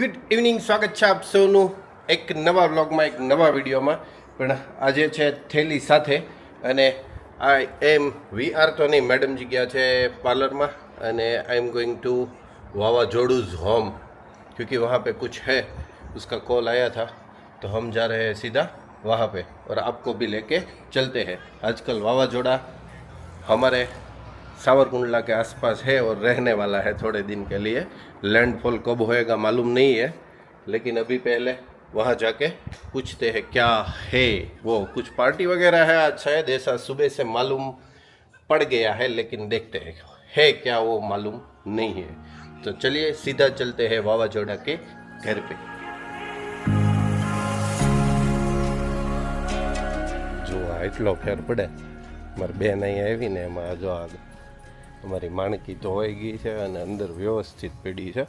Good evening, સ્વાગત છે આપ સૌનું એક નવા વ્લોગમાં, એક નવા વિડીયોમાં. પણ આજે છે થેલી સાથે અને વી આર તો નહીં, મેડમજી ગયા છે પાર્લરમાં અને आई एम गोइंग टू वावाजोड़ूज होम क्योंकि वहाँ पे कुछ है, उसका कॉल आया था तो हम जा रहे हैं सीधा वहाँ पे और आपको भी लेके चलते हैं. आजकल वावाजोड़ा हमारे सावरकुंडला के आसपास है और रहने वाला है थोड़े दिन के लिए. लैंडफॉल कब होएगा मालूम नहीं है, लेकिन अभी पहले वहाँ जाके पूछते हैं क्या है वो. कुछ पार्टी वगैरह है आज शायद, ऐसा सुबह से मालूम पड़ गया है, लेकिन देखते हैं है क्या वो मालूम नहीं है. तो चलिए सीधा चलते हैं वावाजोड़ा के घर पे. जो એટલો ફેર પડે. મારી બેન અહીં આવીને એમાં જો અમારી માણકી તો હોઈ ગઈ છે અને અંદર વ્યવસ્થિત પડી છે.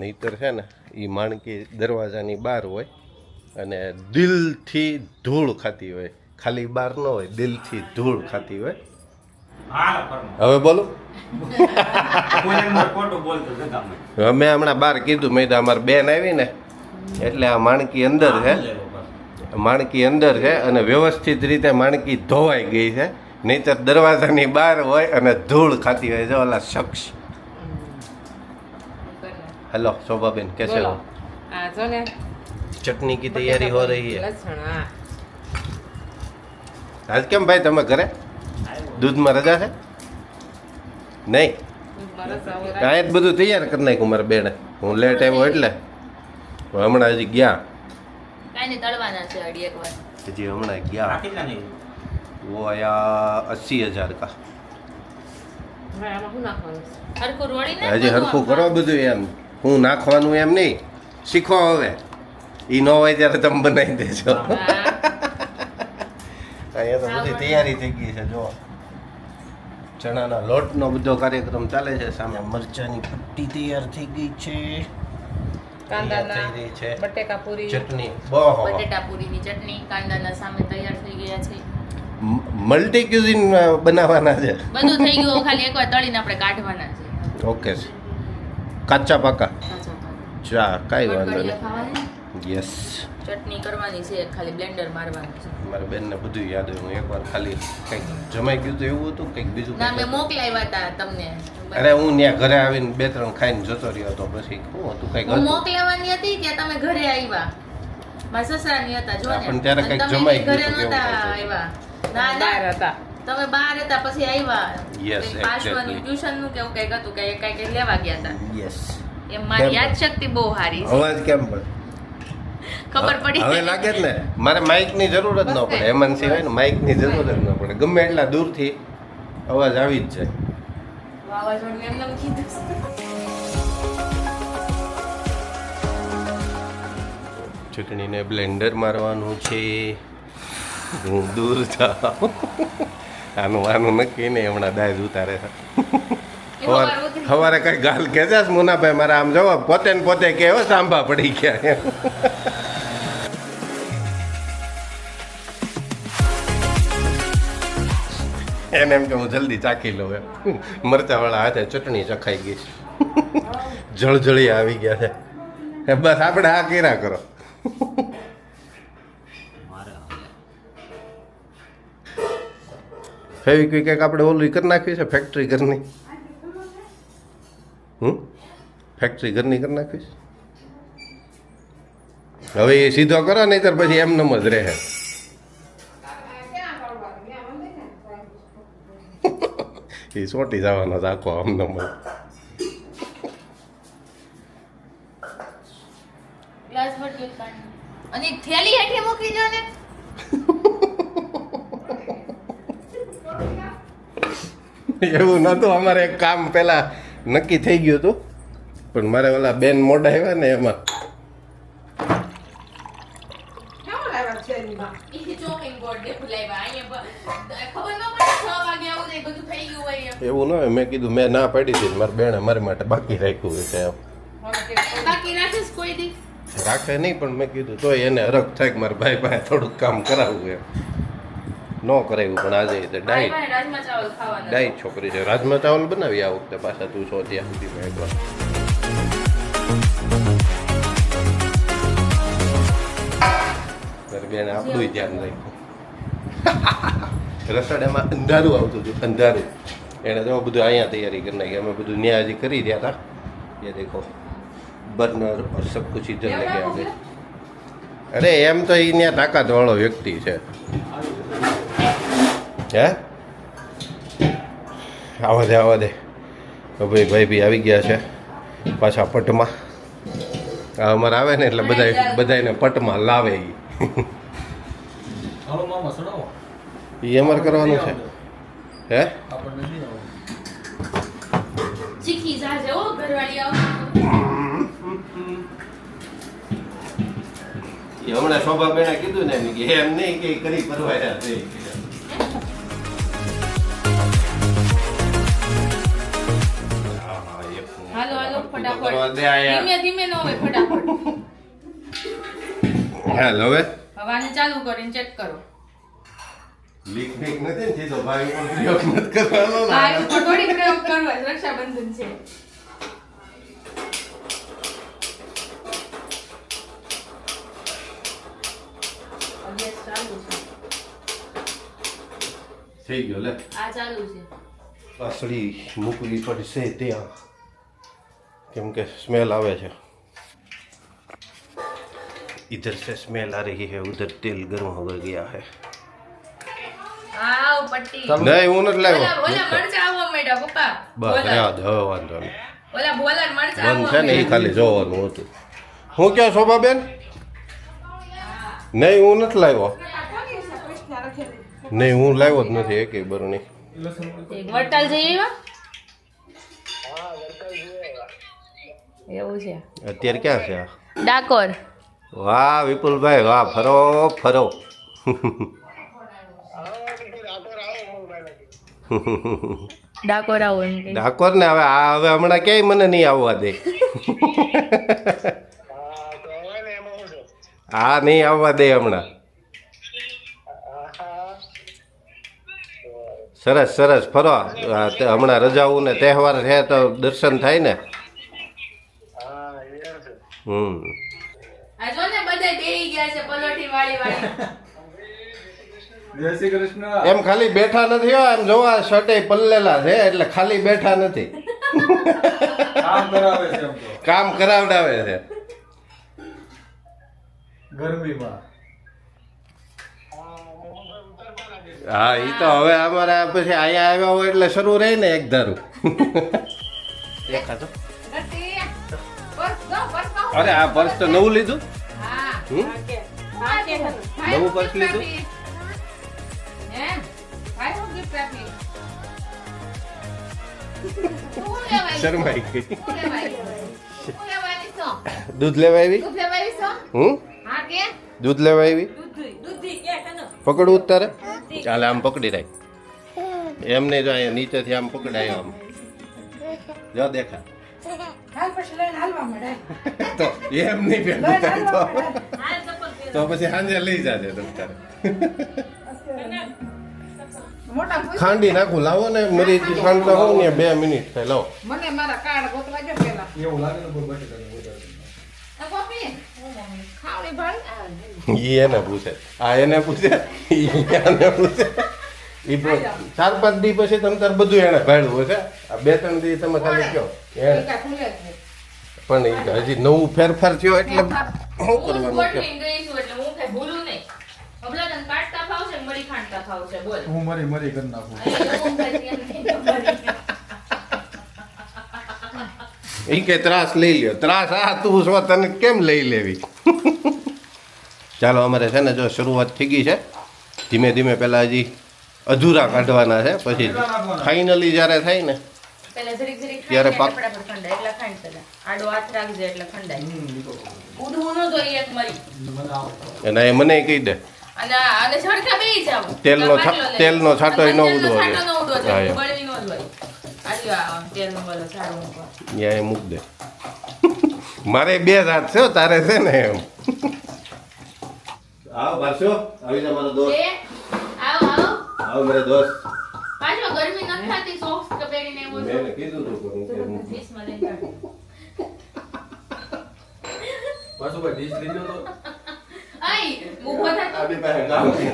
નહીતર છે ને એ માણકી દરવાજાની બહાર હોય અને દિલથી ધૂળ ખાતી હોય. ખાલી બહાર ન હોય, દિલથી ધૂળ ખાતી હોય. હવે બોલો. મેં હમણાં બહાર કીધું, મેં તો અમારી બેન આવી ને એટલે આ માણકી અંદર છે, માણકી અંદર છે અને વ્યવસ્થિત રીતે માણકી ધોવાઈ ગઈ છે. નહીતર દરવાજાની બહાર હોય અને ધૂળ ખાતી હોય. જો ઓલા શખ્સ. हेलो शोभा बेन, कैसे हो? चटनी की तैयारी हो रही है. आज કેમ ભાઈ તમે ઘરે દૂધમાં રજા છે? નહીં કાંઈ જ બધું તૈયાર કરી નાખ્યું મારા બેને. હું લેટ આવ્યો એટલે હમણાં હજી ગયા. હજી હમણાં ગયા. वो आया 80,000 का. હજી હરખું કરો બધું. એમ હું નાખવાનું એમ નહીં, શીખો હવે. એ ન હોય ત્યારે તમે બનાવી દેજો. અહીંયા તો બધી તૈયારી થઈ ગઈ છે. જો ચણાના લોટનો બધો કાર્યક્રમ ચાલે છે. સામે મરચાની પટ્ટી તૈયાર થઈ ગઈ છે. કાંદાના બટેકા પૂરી ચટણી, બટેટા પૂરીની ચટણી કાંદાના સામે તૈયાર થઈ ગયા છે. મલ્ટી ક્યુઝિન બનાવવાના છે. બધું થઈ ગયું, ખાલી એકવાર તળીને આપણે કાઢવાના છે. ઓકે, કાચા પાકા. ચા કાંઈ વાંધો નહીં. યસ, ચટણી કરવાની છે, ખાલી બ્લેન્ડર મારવાનું છે. મારા બેનને બધું યાદ હોય. હું એકવાર ખાલી કંઈક જમાઈ ગયું તો એવું હતું, કંઈક બીજું. ના, મેં મોકલાવ્યા હતા તમને. અરે હું ત્યાં ઘરે આવીને 2-3 ખાઈને જતો રહ્યો હતો. પછી શું હતું, કંઈક હું મોકલાવાની હતી ત્યાં તમે ઘરે આવ્યા. મારા સસરાની હતા, જો ને. પણ ત્યારે કંઈક જમાઈ ગયું ઘરે નહોતા આવ્યા. ના બહાર હતા તમે, બહાર હતા પછી આવ્યા. યસ, પાછળનું ટ્યુશન નું કેવું કંઈક હતું કે કંઈક લેવા ગયા હતા. યસ, એમ મારી યાદ શક્તિ બહુ સારી છે. અવાજ કેમ પડે ખબર પડી હવે લાગે જ ને. મારે માઇક ની જરૂર જ ન પડે. હેમંત સિવાય ને માઇક ની જરૂર જ ન પડે. ગમે એટલા દૂરથી અવાજ આવી જ જાય. વાવાઝોડું એમ નામ કીધું. ચટણીને બ્લેન્ડર મારવાનું છે. હું દૂર જાઉં. આનું નક્કી નહીં. હમણાં દાજ ઉતારે છે. સવારે કઈ ગાલ કહેતા મુનાભાઈ મારા આમ જવા પોતે ને પોતે કેવો સાંભા પડી ગયા. એને એમ કે હું જલ્દી ચાખી લઉં એમ. મરચાવાળા હાથે ચટણી ચખાઈ ગઈ છે. જળજળી આવી ગયા છે. બસ આપણે આ કર્યા કરો. ફેવિક્વિક એક આપણે ઓલું કરી નાખ્યું છે ફેક્ટરી ઘરની. ફેક્ટરી ઘરની કરી નાખી છે. હવે એ સીધો કરો, નહીતર પછી એમ નમ જ રહે. એ સોટી જવાનો આખો આમ નમ. ગ્લાસ ભરી અને થેલી હેઠે મૂકી દો ને. એવું નહોતું. અમારે એક કામ પેલા નક્કી થઈ ગયું હતું, પણ મારે ઓલા બેન મોઢા આવ્યા ને એમાં એવું ન હોય. મેં કીધું મેં ના પાડી હતી, મારી બેને મારી માટે બાકી રાખ્યું છે. રાખે નહીં, પણ મેં કીધું તોય એને હરખ થાય કે મારા ભાઈ પાસે થોડુંક કામ કરાવવું એમ. ન કરાવ્યું, પણ આજે ડાઈટ છોકરી છે. રાજમા ચાવલ બનાવી આ વખતે પાછા તું છો ત્યાં સુધી. બેન આપણું ધ્યાન રાખ્યું રસોડામાં અંધારું આવતું હતું અંધારું એણે તો બધું અહીંયા તૈયારી કરી નાખી અમે બધું ન્યા હજી કરી રહ્યા હતા ये देखो बर्नर और सब कुछ इधर लगे आगे अरे एम तो ये ताकत वाળો વ્યક્તિ છે હે આવા દે ભાઈ બી આવી ગયા છે પાછા પટમાં આ અમારે આવે ને એટલે બધાને પટમાં લાવે એ અમારે કરવાનું છે હે ચીખી જાજે ઓ ઘરવાળી આવ એ હમણાં શોભા બેને કીધું ને કે એમ નહીં કે કરી પરવાયા છે હાલો ફટાફટ ધીમે ધીમે નો હોય ફટાફટ હાલ હવે હવાને ચાલુ કરીને ચેક કરો લીક ફેક નથી ને તો ભાઈ ઉપર પ્રયોગ નથી કરવાનો ને ભાઈ ઉપર થોડી પ્રયોગ કરવો છે રક્ષાબંધન છે અભ્યાસ ચાલુ છે થઈ ગયો લે આ ચાલુ છે પાસળી મૂકવી પડશે ત્યાં કેમ કે સ્મેલ આવે છે इधर से स्मेल आ रही है उधर तेल गर्म हो गया है આવ પટ્ટી નહીં હું નથી લાવ્યો ઓલા મરચા આવવા માંડ્યા પપ્પા બસ રહ્યા હવે વાંધો નહીં ઓલા બોલર મરચા બંધ છે ને એ ખાલી જોવાનું હતું હું ક્યાં શોભાબેન નહીં હું નથી લાવ્યો નહીં હું લાવ્યો જ નથી એકે બરણી એક વડતાલ જઈ આવ્યા એવું છે અત્યારે ક્યાં છે આ ડાકોર વાહ વિપુલભાઈ વાહ ફરો ફરો ડાકોર આવો એમ કે ડાકોર ને હવે હમણાં ક્યાંય મને નહીં આવવા દે હા નહીં આવવા દે હમણાં સરસ સરસ ફરો હમણાં રજાઓ ને તહેવાર છે તો દર્શન થાય ને આ જો ને બધા બેહી ગયા છે પલોઠી વાળી જય શ્રી કૃષ્ણ એમ ખાલી બેઠા નથી હો એમ જોવા શર્ટે પલ્લેલા છે એટલે ખાલી બેઠા નથી કામ કરાવે છે એમ તો કામ કરાવડાવે છે ગરમીમાં હા એ તો હવે અમારે પછી અહીંયા આવ્યા હોય એટલે શરૂ રહી ને એક ધારું દેખાતો અરે આ પર્સ તો નવું લીધું નવું પર્સ લીધું શરમાઈ ગઈ દૂધ લેવા આવી દૂધ લેવા આવી પકડવું તારે ચાલે આમ પકડી રાખ એમ નહીં જો અહીંયા નીચેથી આમ પકડાય આમ જો દેખા તો એમ નહીં પેલું થાય તો પછી સાંજે લઈ જાજે તમ તારે ખાંડી નાખું લાવો ને મરી ખાંડ હોવ ને 2 મિનિટ થાય લાવો મને મારા કાર્ડ ગોતવા જો પેલા એવું લાગે ને કોઈ બટેટા ઈ એને પૂછે આ એને પૂછે ઈ એને પૂછે ઈ 4-5 દી પછી તમે તાર બધું એને ભાડ્યું હશે આ 2-3 દી તમે ખાલી કયો એને પણ ઈ હજી નવું ફેરફાર થયો એટલે શું કરવાનું કે હું મરી કરી નાખું ઈ કે ત્રાસ લઈ લ્યો ત્રાસ આ તું છો તને કેમ લઈ લેવી ચાલો અમારે છે ને જો શરૂઆત થઈ ગઈ છે ધીમે ધીમે પહેલા હજી અધૂરા કાઢવાના છે પછી ફાઇનલી જ્યારે થાય ને ત્યારે પાક અને એ મને કહી દે તેલનો છાંટો ન ઉડવો જોઈએ મૂક દે મારે 2 હાથ છે તારે છે ને એમ આવ બારસો આવી જા મારો દોસ્ત આવ મારો દોસ્ત પાછો ગરમી ન થાતી સોક્સ પહેરીને એવો છો મેં કીધું તો પાછું ભાઈ ડીશ લીધો તો ભાઈ ઊભો થા તો. આની પાસે કામ છે.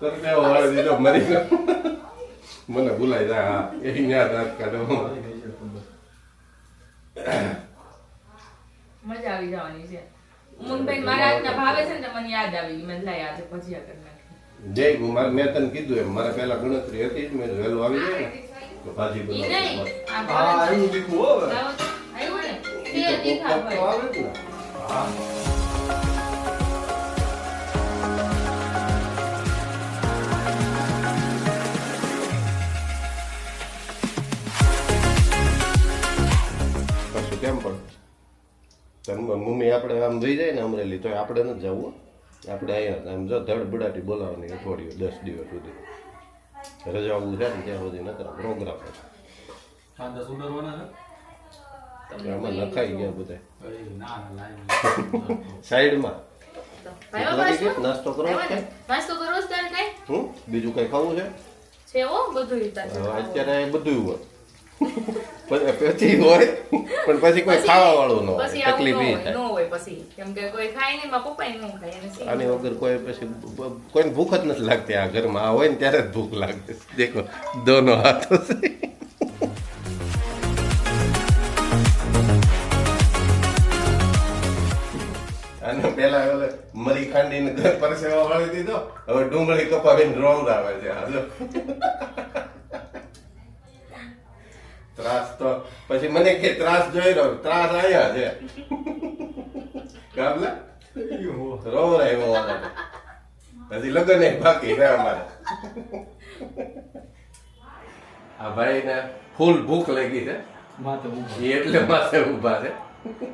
તમને વાળી દીધો મરી ગયો. મને ભૂલાઈ જાય હા એ ન્યા દાંત કાઢો. મજા આવી જવાની છે. ઉમંગભાઈ મારા હાથના ભાવે છે ને તો મને યાદ આવી ગઈ. મેં લાય આજે ભજીયા કરી નાખી. જય મેં તને કીધું એમ મારે પહેલા ગણતરી હતી જ મેં વહેલું આવી જાય ને તો ભાજી ઈ બનાવવાની. નહીં. આ હા ભાવે એવું દીકું હો હવે. આવ્યું ને? તે તીખા તો ભાઈ. આવે જ ને. હા પાછું કેમ પણ તને મમ્મી આપણે આમ દઈ જાય ને અમરેલી તો આપણે નથી જવું. આપણે અહીંયા આમ જો ધડ બુડાટી બોલાવવાની અઠવાડિયું 10 દિવસ સુધી રજાઓ છે ને ત્યાં સુધી નકર પ્રોગ્રામ સાંજે સુધરવાના છે આમાં નખાઈ ગયા બધા અરે ના ના લાઈન સાઈડમાં ભાઈ પાછું નાસ્તો કરો આવ્યો ને? કે નાસ્તો કરવો છે તારે કઈ? બીજું કઈ ખાવું છે છે હો બધું ઈ તારે. અત્યારે બધું હોય પછી હોય પણ પછી કોઈ ખાવા વાળું ન હોય પછી આવું તકલીફ એ ન થાય હોય પછી કેમ કે કોઈ ખાય નહીં મારા પપ્પા ન ખાય અને સી આની વગર કોઈ પછી કોઈને ભૂખ જ નથી લાગતી આ ઘરમાં આ હોય ને ત્યારે જ ભૂખ લાગે દેખો દોનો હાથો છે અને પેલા ઓલે મરી ખાંડીને ઘર પરસેવા વાળી દીધો હવે ડુંગળી કપાવીને રોવડાવે છે હાલો ત્રાસ તો પછી મને કે ત્રાસ જોઈ રહ્યો ત્રાસ આયા છે કાબલા રોવડાવ્યો હજી લગ્ન એ બાકી છે અમારે આ ભાઈ ને ફૂલ ભૂખ લાગી છે માથે ઊભા એ એટલે માથે ઊભા છે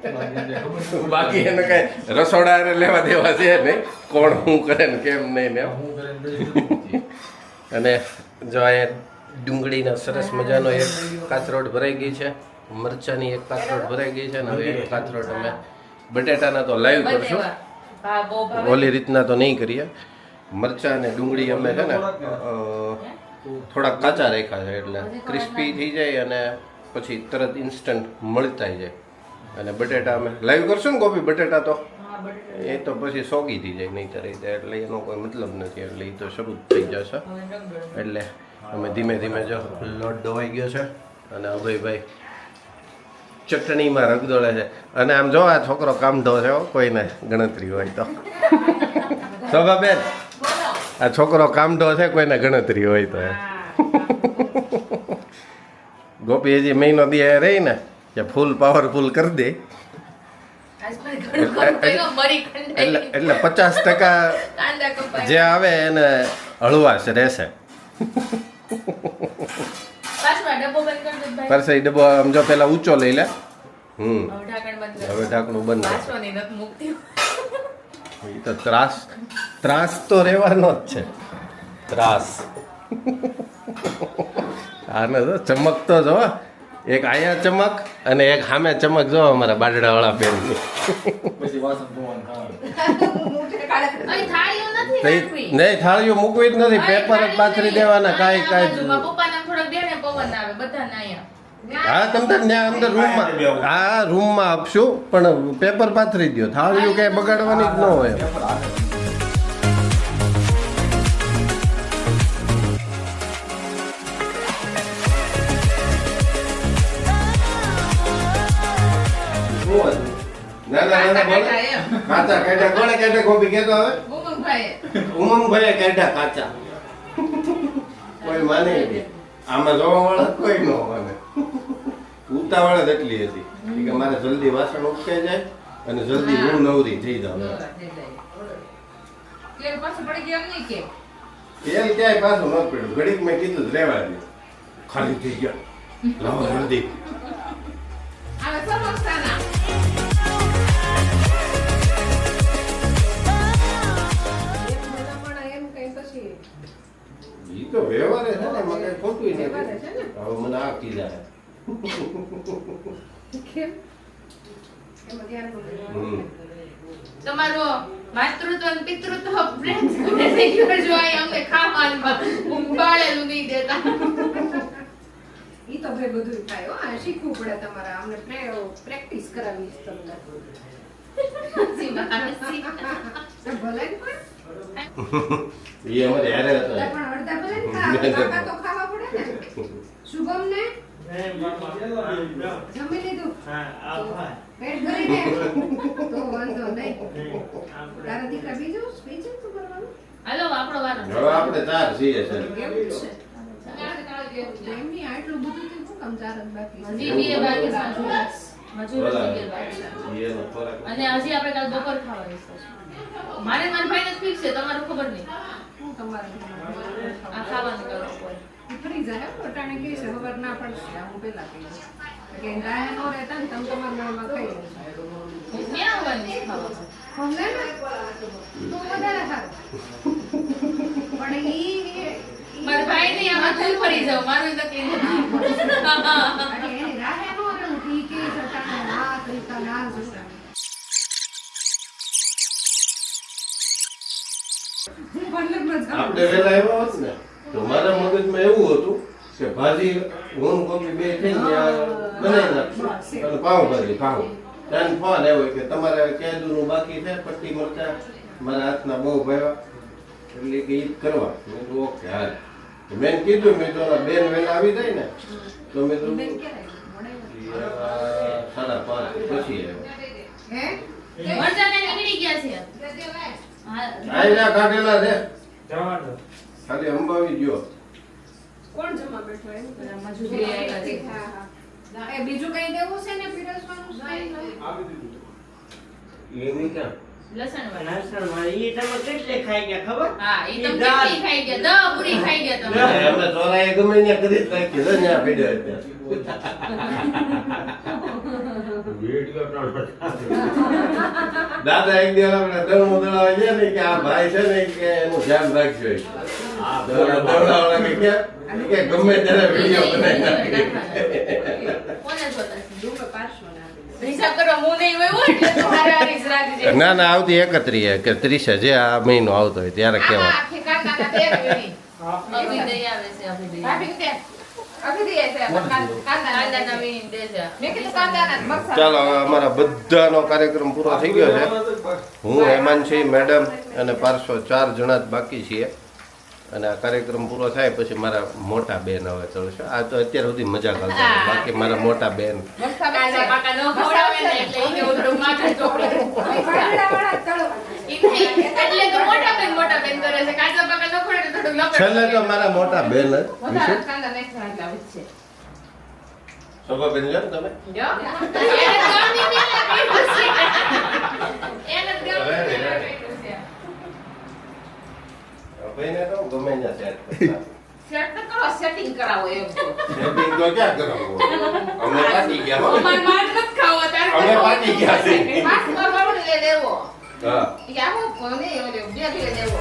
ખબર બાકી એને કઈ રસોડા લેવા દેવા છે નહીં કોણ શું કરે ને કેમ નહીં ને હું કરીને અને જો આ ડુંગળીના સરસ મજાનો એક કાથરોટ ભરાઈ ગઈ છે મરચાની એક કાથરોટ ભરાઈ ગઈ છે અને હવે એક કાથરોટ અમે બટેટાના તો લાઈવ કરશું હા બહુ ભાવે. ઓલી રીતના તો નહીં કરીએ મરચા અને ડુંગળી અમે છે ને થોડાક કાચા રાખ્યા છે એટલે ક્રિસ્પી થઈ જાય અને પછી તરત ઇન્સ્ટન્ટ મળતા જાય અને બટેટા અમે લાઈવ કરશું ને ગોપી બટેટા તો હા બટેટા એ તો પછી સોગી થઈ જાય નહીં તરી જાય એટલે એનો કોઈ મતલબ નથી એટલે એ તો શરૂ જ થઈ જશે હવે રગડો. એટલે અમે ધીમે ધીમે જો લોટ દવાઈ ગયો છે અને અભયભાઈ ચટણીમાં રગદોળે છે અને આમ જો આ છોકરો કામઢો છે હો, કોઈને ગણતરી હોય તો શોભાબેન બોલો. આ છોકરો કામઢો છે કોઈને ગણતરી હોય તો હા. ગોપી હજી મહિનો દી રહી ને કે ફૂલ પાવરફુલ કરી દે આજ પણ ઘણું ખરું કર્યું, મરી એટલે ખંડાઈ. એટલે 50% કાંદા કપાય. જે આવે એને હળવાશ રહેશે પાછું આ ડબ્બો બંધ કરી દો ભાઈ. પરસાઈ ડબ્બો આમ જો પેલા ઊંચો લઈ લે હવે ઢાંકણ બંધ કરો. હવે ઢાંકણું બંધ કર. પાછળની નથી મુકતી. એ તો ત્રાસ તો રહેવાનો જ છે ત્રાસ આને જો ચમક તો જો એક આયા ચમક અને એક સામે ચમક જો અમારા બાજડાવાળા બેનની પછી વાસણ ધોવાનું ખાવાનું અહીં થાળીઓ નથી રાખવી. નહીં થાળીઓ મૂકવી જ નથી પેપર જ પાથરી દેવાના કાંઈ કાંઈ બાજુમાં પપ્પાના થોડાક દે ને પવન આવે બધાને અહીંયા. હા તમે ત્યાં અંદર રૂમમાં હા રૂમમાં આપશું પણ પેપર પાથરી દો થાળીઓ ક્યાંય બગાડવાની જ ન હોય કાચા કાઢ્યા કોણે કાઢ્યા ગોપી કહેતો હવે ઉમંગભાઈ. ઉમંગભાઈએ કાઢ્યા કાચા કોઈ માને નહીં આમાં જોવા વાળા કોઈ ન માને ઉતાવળ જ એટલી હતી કે મારે જલ્દી વાસણ ઉટકાઈ જાય અને જલ્દી હું નવરી થઈ જાઉં તેલ પાછું પડી ગયું એમ નહીં કે તેલ ક્યાંય પાછું ન પડ્યું ઘડીક મેં કીધું જ રહેવા દે ખાલી થઈ ગયા લાવો જલ્દી આ સમોસાના એક મહિના એમ કઈ પછી ઈ તો વ્યવહારે છે ને એમાં કઈ ખોટું નથી વ્યવહારે છે ને. હવે મને આ કીધા કેમ એમાં ધ્યાન હમ તમારો માતૃત્વ અને પિતૃત્વ પ્રેમ કરે છે કે જો આ અમને ખાવાનું બાળેલું નહીં દેતા. ઈ તો ભાઈ બધું થાય હો આ શીખવું પડે તમારે અમને પ્રેક્ટિસ કરાવીશ તમને માસી. તો ભલે ને પણ. એ અમારે હારે હતા. પણ અડધા ભલે ને ખા. કાકા તો ખાવા પડે ને. શુભમ ને જમી લીધું પેટ ભરીને તો વાંધો નહીં. તારા દીકરા બીજું સ્પીચ તું કરવાનું હાલો આપણો વારો. હવે આપણે 4 છીએ સર. કેવું છે એમની આટલું બધું તો શું કામ ચાર જ બાકી છે? હજી બે બાકી છે, મજૂર હજી બે બાકી છે. એનો ખોરાક અને હજી આપણે કાલ બપોર ખાવાની છે. મારે મારા ભાઈને ફિક્સ છે, તમારું ખબર નહીં. હું તમારે આ ખાવાનું કરો કોઈ. ફરી જાય પોતાને કહે છે ખબર ના પડશે હું પેલા કહી દઉં કે રાહે નો રહેતા ને તમે તમારા મેળમાં ખાઈ લેજો. હું ક્યાં આવવાની છે ખાવા? સમજે ને તો વધારે સારું પણ ઈ મારા ભાઈ નહીં આમાં તું ફરી જાવ, મારું તો કે અરે એની રાહે નો રહેવું ઠીક છે છટાને ના કઈતા ના જોતા આપણે વેલા આવ્યા હોત ને તો મારા મગજમાં એવું હતું કે ભાજી હું કોપી બે થઈને બનાવી નાખશું અને પાઉંભાજી ખાવું ત્યાં ફોન આવ્યો કે તમારે કેદુનું બાકી છે પટ્ટી મરચા મારા હાથના બહુ ભાવ્યા એટલે કે ઈ જ કરવા મેં કીધું ઓકે હાલ મેં કીધું મેં તો ઓલા બેન વેલા આવી જાય ને તો મેં તો 5:30 પછી આવ્યો હે મરચાં નીકળી ગયા છે. હા, આયલા કાઢેલા છે ખાલી અંબાવી ગયો કોણ જમા બેઠો એમ બધા મજૂર બે આવ્યા છે. હા હા એ બીજું કઈ દેવું છે ને પીરસવાનું છે એની ક્યાં લસણ વાળા. ઈ તમે કેટલે ખાઈ ગયા ખબર? હા, ઈ તમે દાળ. કેટલી ખાઈ ગયા? 10 પૂરી ખાઈ ગયા તમે. અમે ચોરાએ ગમે ત્યાં કરી જ નાખી છે ત્યાં પડ્યો અત્યારે. દાદા એક દિવસ આપણે દળવું દળાવા ગયા ને કે આ ભાઈ છે ને કે એનું ધ્યાન રાખજો દળાવાળા કે ગમે ત્યારે વિડીયો બનાવી નાખે. કોને જોતા છે? ડૂબે પાછો ના આપી હિસાબ કરવા હું નહીં હોય એટલે તો હારે હારી જ રાખજે. ના ના આવતી 31 કે 30 જે આ મહિનો આવતો હોય ત્યારે કેવા આખી કાકાના બે વેણી. અભી દઈ આવે છે, અભી દઈ આવે. કાંદાના વેણી દે છે. ચાલો હવે અમારા બધાનો કાર્યક્રમ પૂરો થઈ ગયો છે. હું હેમાંશી મેડમ અને પાર્શ્વ 4 જણા જ બાકી છીએ અને આ કાર્યક્રમ પૂરો થાય પછી મારા મોટા બેન હવે ચડશે. આ તો અત્યાર સુધી મજા કરતા હતા. બાકી મારા મોટા બેન કાંદા પાકા ન ખવડાવે ને એટલે ઈને ઓલું માથે ચોપડે. એટલે તો મોટા બેન કરે છે. કાંદા પાકા ન ખવડાવે તો થોડું લપડ. છેલ્લે તો મારા મોટા બેન જ વિશે કાંદા નાખવા એટલે આવે છે. શોભાબેન જો ને તમે જો. એને ગામની મેલા કર્યું છે. એને ગામની મેલા કર્યું છે. ભાઈને તો ગમે ત્યાં સેટ કરતા સેટ તો કરો, સેટિંગ કરાવો એમ તો. સેટિંગ તો ક્યાં કરાવવું અમે પાટી ગયા હો. અમાર માર નત ખાવો તારે. અમે પાટી ગયા છે. માસ કરવાનો લે લેવો. હા યા હું કોને ઓલે બે લે લેવો.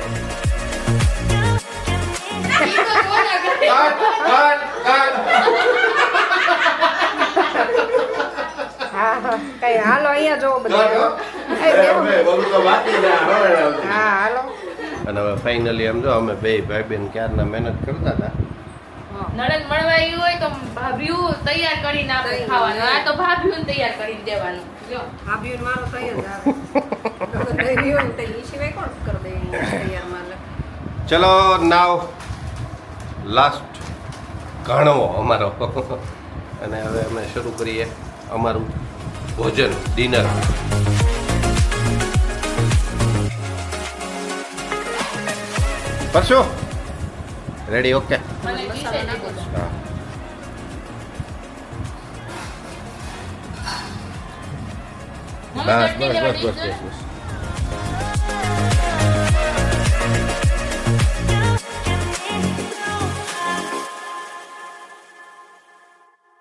ઈ તો કોના કરે. કાટ કાટ હા હા કઈ હાલો અહીંયા જોવો કાટ હવે બોલું તો બાકી છે હવે હા હાલો અને હવે ફાઇનલી એમ જો અમે બે ભાઈ બેન ક્યારના મહેનત કરતા હતા. નણંદ મળવા આવ્યું હોય તો ભાભીયું તૈયાર કરીને આપણે ખાવાનું. આ તો ભાભીયું તૈયાર કરીને દેવાનું. જો ભાભીઓ મારો તૈયાર જ આવે દઈ રહ્યો ને તો ઈ સિવાય કોણ કરી દે તૈયાર માલ ચલો નાવ લાસ્ટ ઘણવો અમારો અને હવે અમે શરૂ કરીએ અમારું ભોજન ડિનર. પરસો રેડી ઓકે મને પીસે નાખો છો. હા મમ્મી બસ ચટણી બસ લેવા બસ દીધું? બસ બસ